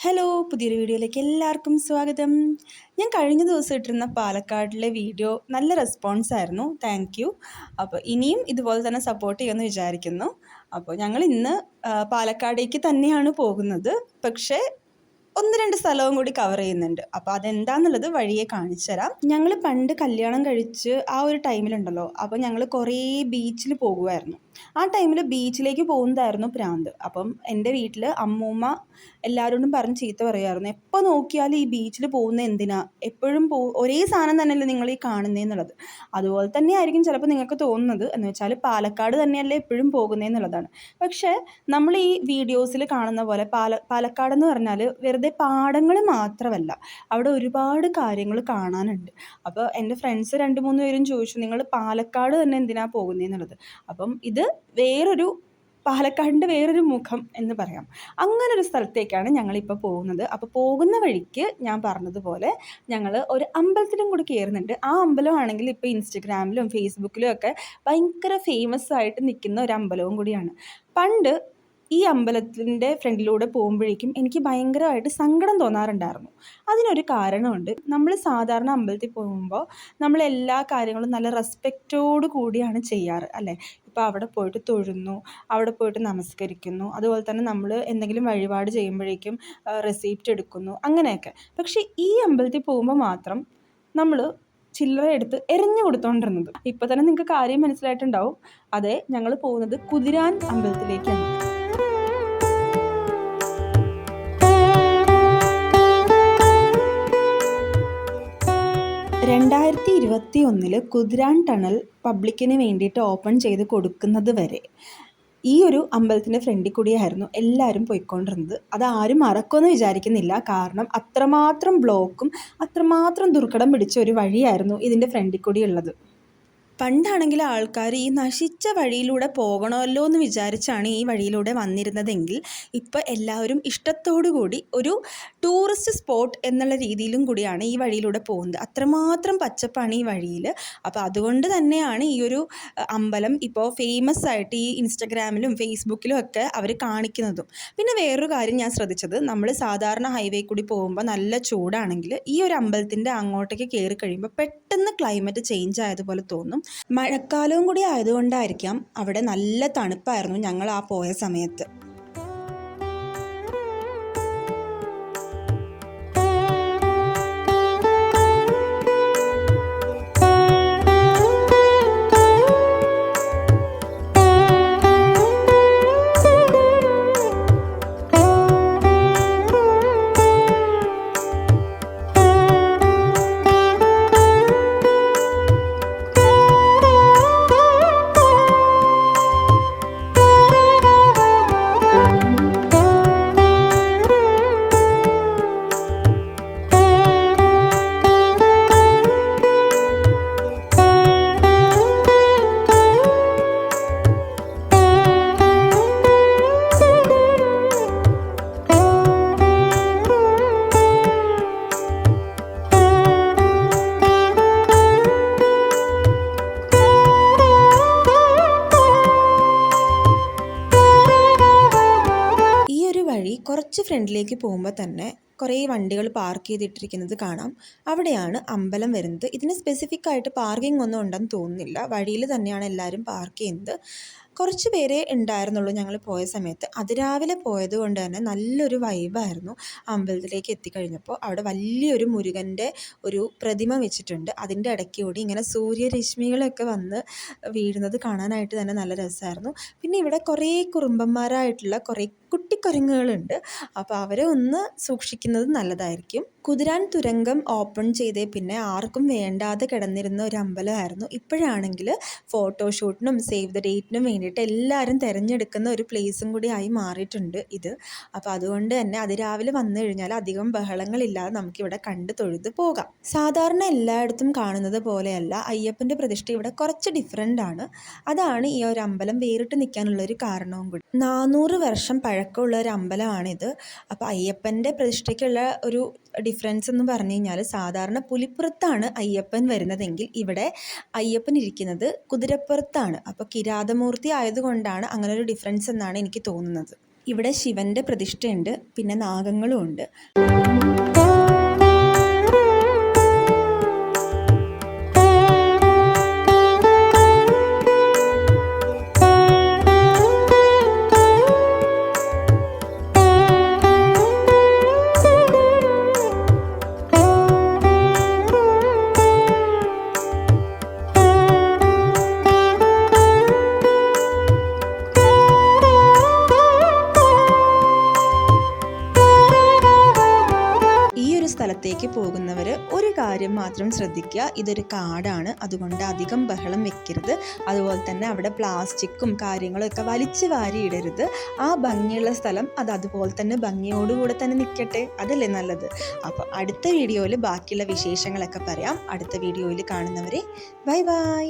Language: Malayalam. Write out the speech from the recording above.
ഹലോ, പുതിയൊരു വീഡിയോയിലേക്ക് എല്ലാവർക്കും സ്വാഗതം. ഞാൻ കഴിഞ്ഞ ദിവസം ഇട്ടിരുന്ന പാലക്കാടിലെ വീഡിയോ നല്ല റെസ്പോൺസ് ആയിരുന്നു. Thank you. അപ്പോൾ ഇനിയും ഇതുപോലെ തന്നെ സപ്പോർട്ട് ചെയ്യുമെന്ന് വിചാരിക്കുന്നു. അപ്പോൾ ഞങ്ങൾ ഇന്ന് പാലക്കാടേക്ക് തന്നെയാണ് പോകുന്നത്. പക്ഷേ ഒന്ന് രണ്ട് സ്ഥലവും കൂടി കവർ ചെയ്യുന്നുണ്ട്. അപ്പോൾ അതെന്താന്നുള്ളത് വഴിയെ കാണിച്ചു തരാം. ഞങ്ങൾ പണ്ട് കല്യാണം കഴിച്ച് ആ ഒരു ടൈമിലുണ്ടല്ലോ, അപ്പോൾ ഞങ്ങൾ കുറേ ബീച്ചിൽ പോകുമായിരുന്നു. ആ ടൈമിൽ ബീച്ചിലേക്ക് പോകുന്നതായിരുന്നു ഭ്രാന്ത്. അപ്പം എൻ്റെ വീട്ടിൽ അമ്മൂമ്മ എല്ലാവരോടും പറഞ്ഞ് ചീത്ത പറയുമായിരുന്നു, എപ്പോൾ നോക്കിയാലും ഈ ബീച്ചിൽ പോകുന്നത് എന്തിനാ, എപ്പോഴും ഒരേ സാധനം തന്നെയല്ലേ നിങ്ങൾ ഈ കാണുന്നതെന്നുള്ളത്. അതുപോലെ തന്നെ ആയിരിക്കും ചിലപ്പോൾ നിങ്ങൾക്ക് തോന്നുന്നത്. എന്ന് വെച്ചാൽ പാലക്കാട് തന്നെയല്ലേ എപ്പോഴും പോകുന്നതെന്നുള്ളതാണ്. പക്ഷേ നമ്മൾ ഈ വീഡിയോസിൽ കാണുന്ന പോലെ പാലക്കാടെന്ന് പറഞ്ഞാൽ വെറുതെ പാടങ്ങൾ മാത്രമല്ല, അവിടെ ഒരുപാട് കാര്യങ്ങൾ കാണാനുണ്ട്. അപ്പോൾ എൻ്റെ ഫ്രണ്ട്സ് 2-3 പേരും ചോദിച്ചു, നിങ്ങൾ പാലക്കാട് തന്നെ എന്തിനാണ് പോകുന്നതെന്നുള്ളത്. അപ്പം ഇത് പാലക്കാടിൻ്റെ വേറൊരു മുഖം എന്ന് പറയാം. അങ്ങനൊരു സ്ഥലത്തേക്കാണ് ഞങ്ങളിപ്പോൾ പോകുന്നത്. അപ്പോൾ പോകുന്ന വഴിക്ക് ഞാൻ പറഞ്ഞതുപോലെ ഞങ്ങൾ ഒരു അമ്പലത്തിലും കൂടി കയറുന്നുണ്ട്. ആ അമ്പലമാണെങ്കിൽ ഇപ്പോൾ ഇൻസ്റ്റഗ്രാമിലും ഫേസ്ബുക്കിലും ഒക്കെ ഭയങ്കര ഫേമസ് ആയിട്ട് നിൽക്കുന്ന ഒരു അമ്പലവും കൂടിയാണ്. പണ്ട് ഈ അമ്പലത്തിൻ്റെ ഫ്രണ്ടിലൂടെ പോകുമ്പോഴേക്കും എനിക്ക് ഭയങ്കരമായിട്ട് സങ്കടം തോന്നാറുണ്ടായിരുന്നു. അതിനൊരു കാരണമുണ്ട്. നമ്മൾ സാധാരണ അമ്പലത്തിൽ പോകുമ്പോൾ നമ്മൾ എല്ലാ കാര്യങ്ങളും നല്ല റെസ്പെക്റ്റോട് കൂടിയാണ് ചെയ്യാറ്, അല്ലേ? ഇപ്പോൾ അവിടെ പോയിട്ട് തൊഴുന്നു, അവിടെ പോയിട്ട് നമസ്കരിക്കുന്നു, അതുപോലെ തന്നെ നമ്മൾ എന്തെങ്കിലും വഴിപാട് ചെയ്യുമ്പോഴേക്കും റെസിപ്റ്റ് എടുക്കുന്നു, അങ്ങനെയൊക്കെ. പക്ഷേ ഈ അമ്പലത്തിൽ പോകുമ്പോൾ മാത്രം നമ്മൾ ചില്ലറ എടുത്ത് എറിഞ്ഞു കൊടുത്തോണ്ടിരുന്നത്. ഇപ്പം തന്നെ നിങ്ങൾക്ക് കാര്യം മനസ്സിലായിട്ടുണ്ടാവും. അതെ, ഞങ്ങൾ പോകുന്നത് കുതിരാൻ അമ്പലത്തിലേക്കാണ്. 2021 കുതിരാൻ ടണൽ പബ്ലിക്കിന് വേണ്ടിയിട്ട് ഓപ്പൺ ചെയ്ത് കൊടുക്കുന്നത് വരെ ഈ ഒരു അമ്പലത്തിൻ്റെ ഫ്രണ്ടിൽ കൂടിയായിരുന്നു എല്ലാവരും പോയിക്കൊണ്ടിരുന്നത്. അതാരും മറക്കുമെന്ന് വിചാരിക്കുന്നില്ല. കാരണം അത്രമാത്രം ബ്ലോക്കും അത്രമാത്രം ദുർഘടം പിടിച്ച ഒരു വഴിയായിരുന്നു ഇതിൻ്റെ ഫ്രണ്ടിൽ കൂടി ഉള്ളത്. പണ്ടാണെങ്കിൽ ആൾക്കാർ ഈ നശിച്ച വഴിയിലൂടെ പോകണമല്ലോ എന്ന് വിചാരിച്ചാണ് ഈ വഴിയിലൂടെ വന്നിരുന്നതെങ്കിൽ ഇപ്പോൾ എല്ലാവരും ഇഷ്ടത്തോടു കൂടി ഒരു ടൂറിസ്റ്റ് സ്പോട്ട് എന്നുള്ള രീതിയിലും കൂടിയാണ് ഈ വഴിയിലൂടെ പോകുന്നത്. അത്രമാത്രം പച്ചപ്പാണ് ഈ വഴിയിൽ. അപ്പോൾ അതുകൊണ്ട് തന്നെയാണ് ഈ ഒരു അമ്പലം ഇപ്പോൾ ഫേമസ് ആയിട്ട് ഈ ഇൻസ്റ്റഗ്രാമിലും ഫേസ്ബുക്കിലും ഒക്കെ അവർ കാണിക്കുന്നതും. പിന്നെ വേറൊരു കാര്യം ഞാൻ ശ്രദ്ധിച്ചത്, നമ്മൾ സാധാരണ ഹൈവേ കൂടി പോകുമ്പോൾ നല്ല ചൂടാണെങ്കിൽ ഈ ഒരു അമ്പലത്തിൻ്റെ അങ്ങോട്ടേക്ക് കയറി കഴിയുമ്പോൾ പെട്ടെന്ന് ക്ലൈമറ്റ് ചേഞ്ച് ആയതുപോലെ തോന്നും. മഴക്കാലവും കൂടി ആയതുകൊണ്ടായിരിക്കാം അവിടെ നല്ല തണുപ്പായിരുന്നു ഞങ്ങൾ ആ പോയ സമയത്ത്. കുറച്ച് ഫ്രണ്ടിലേക്ക് പോകുമ്പോൾ തന്നെ കുറേ വണ്ടികൾ പാർക്ക് ചെയ്തിട്ടിരിക്കുന്നത് കാണാം. അവിടെയാണ് അമ്പലം വരുന്നത്. ഇതിന് സ്പെസിഫിക് ആയിട്ട് പാർക്കിംഗ് ഒന്നും ഉണ്ടെന്ന് തോന്നുന്നില്ല. വഴിയിൽ തന്നെയാണ് എല്ലാവരും പാർക്ക് ചെയ്യുന്നത്. കുറച്ച് പേരെ ഉണ്ടായിരുന്നുള്ളൂ ഞങ്ങൾ പോയ സമയത്ത്. അതിരാവിലെ പോയത് കൊണ്ട് തന്നെ നല്ലൊരു വൈബായിരുന്നു. അമ്പലത്തിലേക്ക് എത്തിക്കഴിഞ്ഞപ്പോൾ അവിടെ വലിയൊരു മുരുകൻ്റെ ഒരു പ്രതിമ വെച്ചിട്ടുണ്ട്. അതിൻ്റെ ഇടയ്ക്ക് കൂടി ഇങ്ങനെ സൂര്യരശ്മികളൊക്കെ വന്ന് വീഴുന്നത് കാണാനായിട്ട് തന്നെ നല്ല രസമായിരുന്നു. പിന്നെ ഇവിടെ കുറേ കുറുമ്പന്മാരായിട്ടുള്ള കുറേ കുട്ടിക്കുരങ്ങുകളുണ്ട്. അപ്പോൾ അവരെ ഒന്ന് സൂക്ഷിക്കുന്നത് നല്ലതായിരിക്കും. കുതിരാൻ തുരങ്കം ഓപ്പൺ ചെയ്തേ പിന്നെ ആർക്കും വേണ്ടാതെ കിടന്നിരുന്ന ഒരു അമ്പലമായിരുന്നു. ഇപ്പോഴാണെങ്കിൽ ഫോട്ടോഷൂട്ടിനും സേവ് ദ ഡേറ്റിനും വേണ്ടിയിട്ട് എല്ലാവരും തിരഞ്ഞെടുക്കുന്ന ഒരു പ്ലേസും കൂടി ആയി മാറിയിട്ടുണ്ട് ഇത്. അപ്പോൾ അതുകൊണ്ട് തന്നെ അതിരാവിലെ വന്നു കഴിഞ്ഞാൽ അധികം ബഹളങ്ങളില്ലാതെ നമുക്കിവിടെ കണ്ട് തൊഴുത് പോകാം. സാധാരണ എല്ലായിടത്തും കാണുന്നത് പോലെയല്ല, അയ്യപ്പൻ്റെ പ്രതിഷ്ഠ ഇവിടെ കുറച്ച് ഡിഫറെൻ്റ് ആണ്. അതാണ് ഈ ഒരു അമ്പലം വേറിട്ട് നിൽക്കാനുള്ളൊരു കാരണവും കൂടി. 400 വർഷം പഴക്കമുള്ള ഒരു അമ്പലമാണിത്. അപ്പോൾ അയ്യപ്പൻ്റെ പ്രതിഷ്ഠയ്ക്കുള്ള ഒരു ഡിഫറൻസ് എന്ന് പറഞ്ഞു കഴിഞ്ഞാൽ, സാധാരണ പുലിപ്പുറത്താണ് അയ്യപ്പൻ വരുന്നതെങ്കിൽ ഇവിടെ അയ്യപ്പൻ ഇരിക്കുന്നത് കുതിരപ്പുറത്താണ്. അപ്പോൾ കിരാതമൂർത്തി ആയതുകൊണ്ടാണ് അങ്ങനെ ഒരു ഡിഫറൻസ് എന്നാണ് എനിക്ക് തോന്നുന്നത്. ഇവിടെ ശിവൻ്റെ പ്രതിഷ്ഠയുണ്ട്, പിന്നെ നാഗങ്ങളും ഉണ്ട്. സ്ഥലത്തേക്ക് പോകുന്നവർ ഒരു കാര്യം മാത്രം ശ്രദ്ധിക്കുക, ഇതൊരു കാടാണ്, അതുകൊണ്ട് അധികം ബഹളം വെക്കരുത്. അതുപോലെ തന്നെ അവിടെ പ്ലാസ്റ്റിക്കും കാര്യങ്ങളൊക്കെ വലിച്ചു വാരി ഇടരുത്. ആ ഭംഗിയുള്ള സ്ഥലം അത് അതുപോലെ തന്നെ ഭംഗിയോടുകൂടെ തന്നെ നിൽക്കട്ടെ, അതല്ലേ നല്ലത്. അപ്പോൾ അടുത്ത വീഡിയോയിൽ ബാക്കിയുള്ള വിശേഷങ്ങളൊക്കെ പറയാം. അടുത്ത വീഡിയോയിൽ കാണുന്നവരെ ബൈ ബൈ.